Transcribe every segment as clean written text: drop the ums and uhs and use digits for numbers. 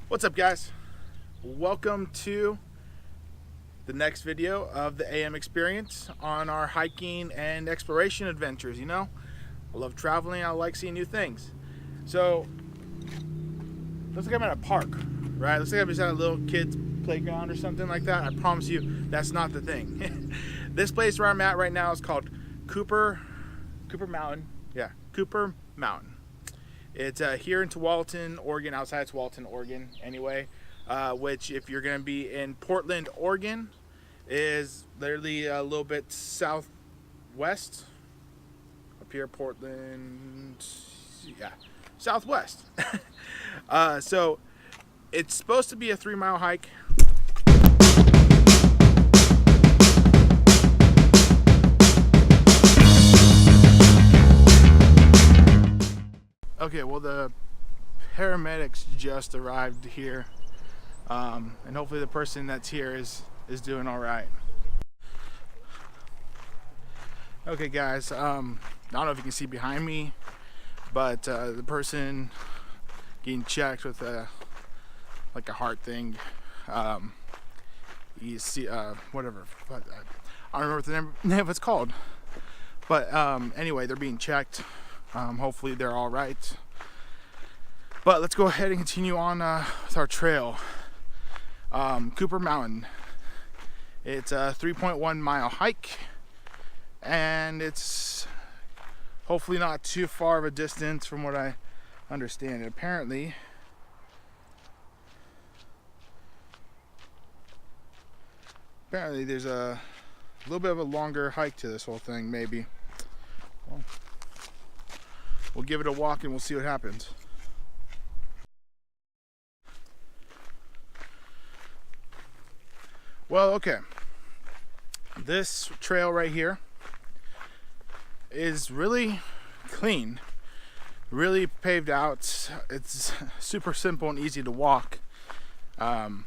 What's up, guys? Welcome to the next video of the AM experience on our hiking and exploration adventures. You know, I love traveling, I like seeing new things. So looks like I'm at a park, right? Looks like I'm just at a little kid's playground or something like that. I promise you that's not the thing. This place where I'm at right now is called Cooper Mountain. Yeah, Cooper Mountain. It's here in Tualatin, Oregon, outside Tualatin, Oregon, anyway. Which, if you're going to be in Portland, Oregon, is literally a little bit southwest. Up here, Portland, yeah, southwest. So, it's supposed to be a 3-mile hike. Okay, well, the paramedics just arrived here, and hopefully the person that's here is doing all right. Okay, guys, I don't know if you can see behind me, but the person getting checked with like a heart thing, you see, whatever, but I don't remember what the name of it's called, but anyway, they're being checked. Hopefully they're all right. But let's go ahead and continue on with our trail. Cooper Mountain. It's a 3.1 mile hike, and it's hopefully not too far of a distance from what I understand. And apparently there's a little bit of a longer hike to this whole thing, maybe. Well, we'll give it a walk and we'll see what happens. Well, okay. This trail right here is really clean, really paved out. It's super simple and easy to walk. It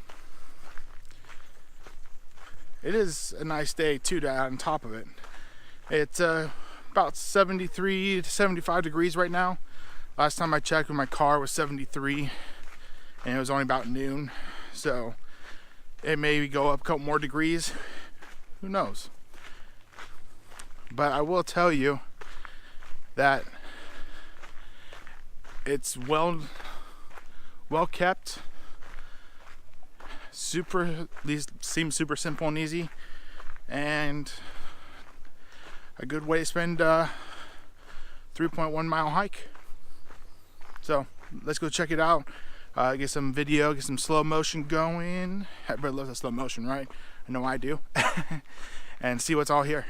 is a nice day too, on top of it. It's about 73 to 75 degrees right now. Last time I checked with my car was 73, and it was only about noon, so it may go up a couple more degrees, who knows. But I will tell you that it's well kept, at least seems super simple and easy, and a good way to spend a 3.1 mile hike. So let's go check it out. Get some video, get some slow motion going. Everybody loves that slow motion, right? I know I do. And see what's all here.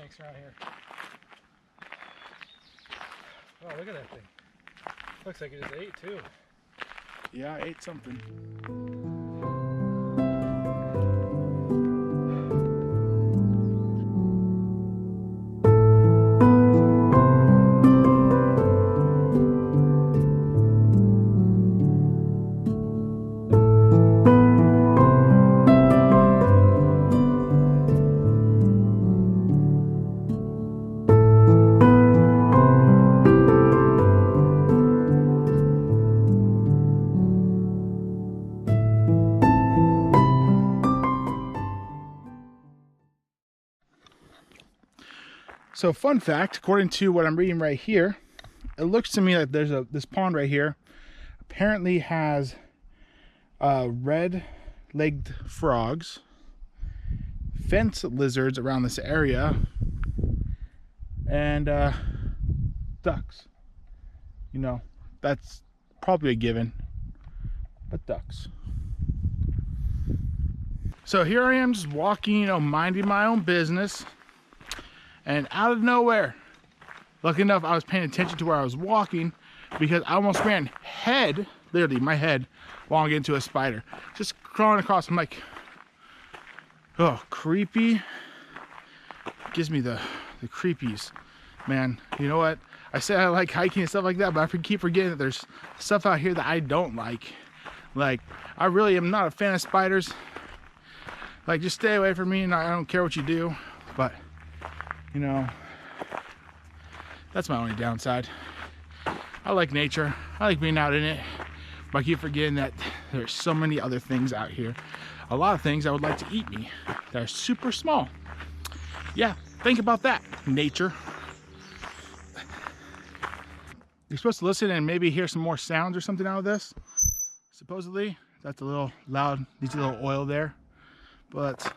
snakes around here. Oh, look at that thing. Looks like it just ate too. Yeah, I ate something. So fun fact, according to what I'm reading right here, it looks to me like there's this pond right here apparently has red-legged frogs, fence lizards around this area, and ducks. You know, that's probably a given, but ducks. So here I am just walking, you know, minding my own business. And out of nowhere, lucky enough, I was paying attention to where I was walking because I almost ran literally my head, while I get into a spider. Just crawling across. I'm like, oh, creepy. Gives me the creepies, man. You know what? I say I like hiking and stuff like that, but I keep forgetting that there's stuff out here that I don't like. Like, I really am not a fan of spiders. Like, just stay away from me, and I don't care what you do, but you know, that's my only downside. I like nature. I like being out in it. But I keep forgetting that there's so many other things out here. A lot of things that would like to eat me that are super small. Yeah, think about that, nature. You're supposed to listen and maybe hear some more sounds or something out of this. Supposedly, that's a little loud, needs a little oil there. But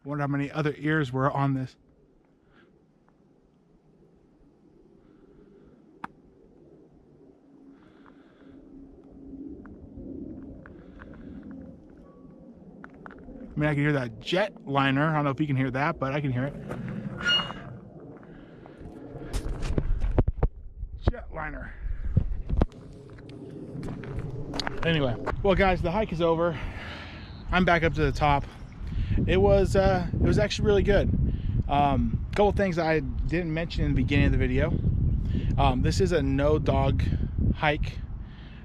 I wonder how many other ears were on this. I mean, I can hear that jet liner. I don't know if you can hear that, but I can hear it. Jet liner. Anyway, well guys, the hike is over. I'm back up to the top. It was actually really good. Couple things I didn't mention in the beginning of the video. This is a no dog hike.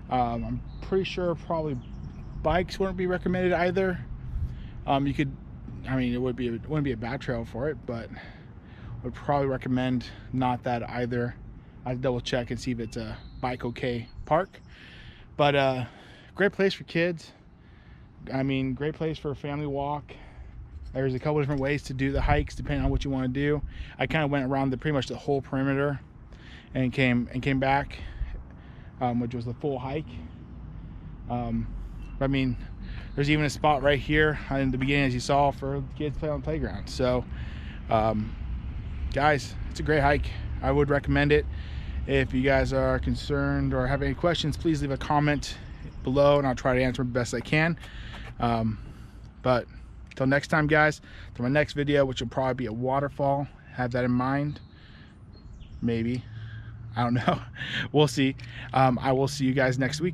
I'm pretty sure probably bikes wouldn't be recommended either. You could, I mean, it wouldn't be a bad trail for it, but would probably recommend not that either. I'd double check and see if it's a bike okay park. But great place for kids. I mean, great place for a family walk. There's a couple different ways to do the hikes depending on what you want to do. I kind of went around pretty much the whole perimeter and came back, which was the full hike. I mean, there's even a spot right here in the beginning, as you saw, for kids to play on the playground. So guys, it's a great hike. I would recommend it. If you guys are concerned or have any questions, please leave a comment below and I'll try to answer them the best I can. But until next time, guys, to my next video, which will probably be a waterfall, have that in mind. Maybe, I don't know. We'll see. I will see you guys next week.